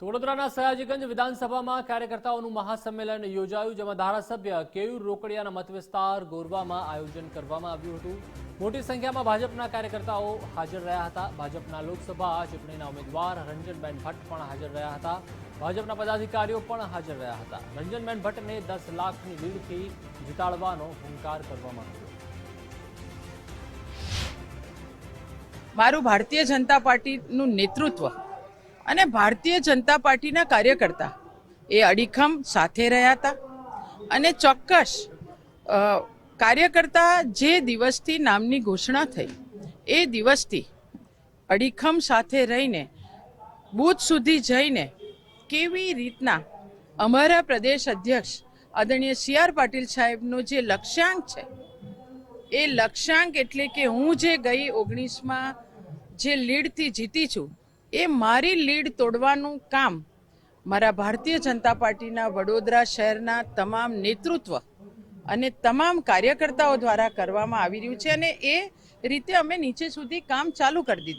વડોદરાના સયાજીગંજ વિધાનસભામાં કાર્યકર્તાઓનું મહાસંમેલન યોજાયું, જેમાં ધારાસભ્ય કેયુર રોકડિયાના મતવિસ્તાર ગોરવામાં આયોજન કરવામાં આવ્યું હતું। મોટી સંખ્યામાં ભાજપના કાર્યકર્તાઓ હાજર રહ્યા હતા। ભાજપના લોકસભા ચૂંટણીના ઉમેદવાર રંજનબેન ભટ્ટ પણ હાજર રહ્યા હતા। ભાજપના પદાધિકારીઓ પણ હાજર રહ્યા હતા। રંજનબેન ભટ્ટને 10 લાખની લીડથી જીતાડવાનો હુંકાર કરવામાં આવ્યો। મારું ભારતીય જનતા પાર્ટીનું નેતૃત્વ અને ભારતીય જનતા પાર્ટીના કાર્યકર્તા એ અડીખમ સાથે રહ્યા હતા અને ચોક્કસ કાર્યકર્તા જે દિવસથી નામની ઘોષણા થઈ એ દિવસથી અડીખમ સાથે રહીને બૂથ સુધી જઈને કેવી રીતના અમારા પ્રદેશ અધ્યક્ષ આદરણીય CR પાટીલ સાહેબનો જે લક્ષ્યાંક છે એ લક્ષ્યાંક એટલે કે હું જે ગઈ 19માં જે લીડથી જીતી છું એ મારી લીડ તોડવાનું કામ મારા ભારતીય જનતા પાર્ટીના વડોદરા શહેરના તમામ નેતૃત્વ અને તમામ કાર્યકર્તાઓ દ્વારા કરવામાં આવી રહ્યું છે અને એ રીતે અમે નીચે સુધી કામ ચાલુ કરી દીધું।